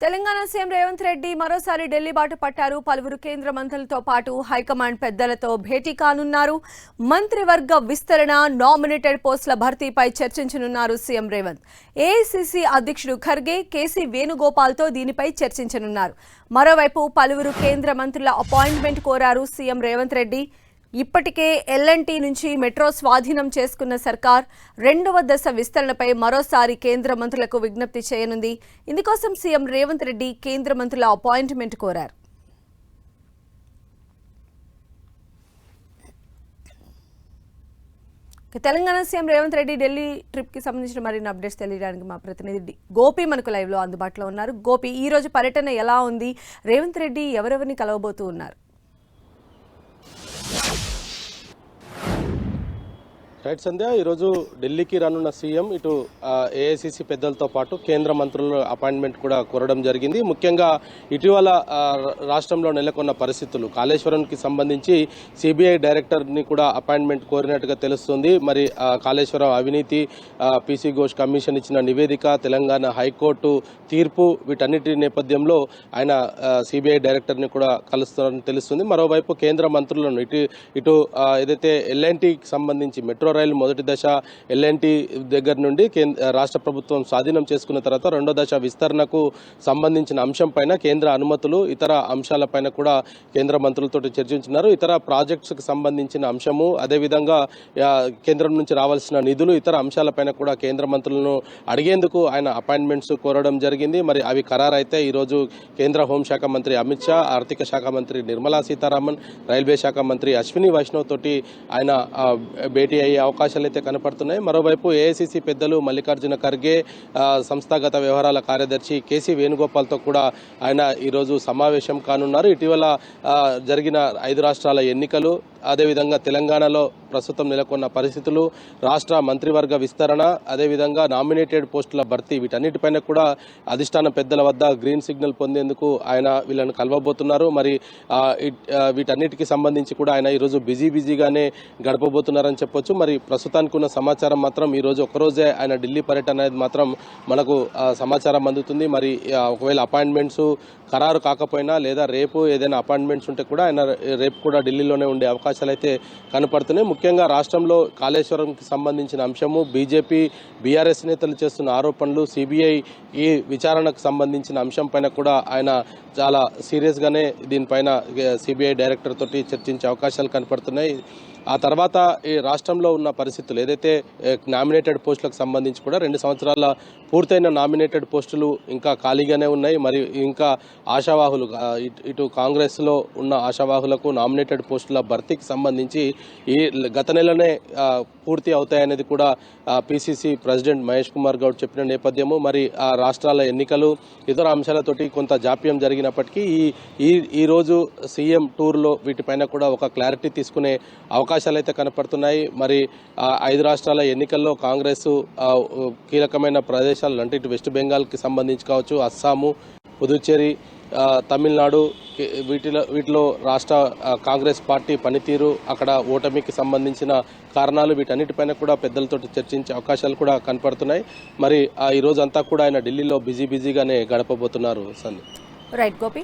Telangana CM Revanth Reddy మరోసారి ఢిల్లీ బాట పట్టారు. పలువురు కేంద్ర మంత్రులతో పాటు హైకమాండ్ పెద్దలతో భేటీ కానున్నారు. మంత్రివర్గ విస్తరణ, నామినేటెడ్ పోస్టుల భర్తీపై చర్చించనున్నారు సీఎం రేవంత్. ఏఐసీసీ అధ్యక్షుడు ఖర్గే, కేసీ వేణుగోపాల్తో దీనిపై చర్చించనున్నారు. మరోవైపు పలువురు కేంద్ర మంత్రుల అపాయింట్మెంట్ కోరారు సీఎం రేవంత్ రెడ్డి. ఇప్పటికే ఎల్ఎన్టీ నుంచి మెట్రో స్వాధీనం చేసుకున్న సర్కార్ రెండవ దశ విస్తరణపై మరోసారి కేంద్ర మంత్రులకు విజ్ఞప్తి చేయనుంది. ఇందుకోసం సీఎం రేవంత్ రెడ్డి కేంద్ర మంత్రుల అపాయింట్మెంట్ కోరారు. తెలంగాణ సీఎం రేవంత్ రెడ్డి ఢిల్లీ ట్రిప్ కి సంబంధించిన మరిన్ని అప్డేట్స్ తెలియడానికి మా ప్రతినిధి గోపి మనకు లైవ్ లో అందుబాటులో ఉన్నారు. గోపి, ఈ రోజు పర్యటన ఎలా ఉంది? రేవంత్ రెడ్డి ఎవరెవరిని కలవబోతూ ఉన్నారు? రైట్ సంధ్య, ఈరోజు ఢిల్లీకి రానున్న సీఎం ఇటు ఏఐసీసీ పెద్దలతో పాటు కేంద్ర మంత్రుల అపాయింట్మెంట్ కూడా కోరడం జరిగింది. ముఖ్యంగా ఇటీవల రాష్ట్రంలో నెలకొన్న పరిస్థితులు, కాళేశ్వరంకి సంబంధించి సిబిఐ డైరెక్టర్ని కూడా అపాయింట్మెంట్ కోరినట్టుగా తెలుస్తుంది. మరి కాళేశ్వరం అవినీతి, పీసీ ఘోష్ కమిషన్ ఇచ్చిన నివేదిక, తెలంగాణ హైకోర్టు తీర్పు, వీటన్నిటి నేపథ్యంలో ఆయన సిబిఐ డైరెక్టర్ని కూడా కలుస్తారని తెలుస్తుంది. మరోవైపు కేంద్ర మంత్రులను ఇటు ఏదైతే ఎల్ఎన్టీకి సంబంధించి మెట్రో రైలు మొదటి దశ ఎల్ఎన్టీ దగ్గర నుండి రాష్ట్ర ప్రభుత్వం స్వాధీనం చేసుకున్న తర్వాత రెండో దశ విస్తరణకు సంబంధించిన అంశం పైన కేంద్ర అనుమతులు, ఇతర అంశాలపైన కూడా కేంద్ర మంత్రులతో చర్చించున్నారు. ఇతర ప్రాజెక్ట్స్కి సంబంధించిన అంశము, అదేవిధంగా కేంద్రం నుంచి రావాల్సిన నిధులు, ఇతర అంశాలపైన కూడా కేంద్ర మంత్రులను అడిగేందుకు ఆయన అపాయింట్మెంట్స్ కోరడం జరిగింది. మరి అవి ఖరారైతే ఈరోజు కేంద్ర హోంశాఖ మంత్రి అమిత్ షా, ఆర్థిక శాఖ మంత్రి నిర్మలా సీతారామన్, రైల్వే శాఖ మంత్రి అశ్విని వైష్ణవ్ తోటి ఆయన భేటీ అయ్యే అవకాశాలు అయితే కనపడుతున్నాయి. మరోవైపు ఏఐసీసీ పెద్దలు మల్లికార్జున ఖర్గే, సంస్థాగత వ్యవహారాల కార్యదర్శి కేసీ వేణుగోపాల్తో కూడా ఆయన ఈరోజు సమావేశం కానున్నారు. ఇటీవల జరిగిన 5 రాష్ట్రాల ఎన్నికలు, అదేవిధంగా తెలంగాణలో ప్రస్తుతం నెలకొన్న పరిస్థితులు, రాష్ట్ర మంత్రివర్గ విస్తరణ, అదేవిధంగా నామినేటెడ్ పోస్టుల భర్తీ, వీటన్నిటిపైన కూడా అధిష్టాన పెద్దల వద్ద గ్రీన్ సిగ్నల్ పొందేందుకు ఆయన వీళ్ళని కలవబోతున్నారు. మరి వీటన్నిటికి సంబంధించి కూడా ఆయన ఈరోజు బిజీగానే గడపబోతున్నారని చెప్పొచ్చు. మరి ప్రస్తుతానికి ఉన్న సమాచారం మాత్రం ఈరోజు ఒకరోజే ఆయన ఢిల్లీ పర్యటన అనేది మాత్రం మనకు సమాచారం అందుతుంది. మరి ఒకవేళ అపాయింట్మెంట్స్ ఖరారు కాకపోయినా, లేదా రేపు ఏదైనా అపాయింట్మెంట్స్ ఉంటే కూడా ఆయన రేపు కూడా ఢిల్లీలోనే ఉండే అవకాశాలు అయితే కనపడుతున్నాయి. ముఖ్యంగా రాష్ట్రంలో కాళేశ్వరంకి సంబంధించిన అంశము, బీజేపీ బీఆర్ఎస్ నేతలు చేస్తున్న ఆరోపణలు, సిబిఐ ఈ విచారణకు సంబంధించిన అంశం పైన కూడా ఆయన చాలా సీరియస్గానే దీనిపైన సిబిఐ డైరెక్టర్ తోటి చర్చించే అవకాశాలు కనపడుతున్నాయి. ఆ తర్వాత ఈ రాష్ట్రంలో ఉన్న పరిస్థితులు, ఏదైతే నామినేటెడ్ పోస్టులకు సంబంధించి కూడా 2 సంవత్సరాల పూర్తయిన నామినేటెడ్ పోస్టులు ఇంకా ఖాళీగానే ఉన్నాయి. మరి ఇంకా ఆశావాహులు, ఇటు కాంగ్రెస్లో ఉన్న ఆశావాహులకు నామినేటెడ్ పోస్టుల భర్తీకి సంబంధించి ఈ గత నెలనే పూర్తి అవుతాయనేది కూడా పిసిసి ప్రెసిడెంట్ మహేష్ కుమార్ గౌడ్ చెప్పిన నేపథ్యము. మరి ఆ రాష్ట్రాల ఎన్నికలు, ఇతర అంశాలతోటి కొంత జాప్యం జరిగినప్పటికీ ఈ రోజు సీఎం టూర్లో వీటిపైన కూడా ఒక క్లారిటీ తీసుకునే అవకాశాలు అయితే కనపడుతున్నాయి. మరి 5 రాష్ట్రాల ఎన్నికల్లో కాంగ్రెస్ కీలకమైన ప్రదేశాలు అంటే ఇటు వెస్ట్ బెంగాల్కి సంబంధించి కావచ్చు, అస్సాము, పుదుచ్చేరి, తమిళనాడు, వీటిలో రాష్ట్ర కాంగ్రెస్ పార్టీ పనితీరు, అక్కడ ఓటమికి సంబంధించిన కారణాలు, వీటన్నిటిపైన కూడా పెద్దలతో చర్చించే అవకాశాలు కూడా కనపడుతున్నాయి. మరి ఈ రోజంతా కూడా ఆయన ఢిల్లీలో బిజీగానే గడపబోతున్నారు. సందీప్. రైట్ గోపి.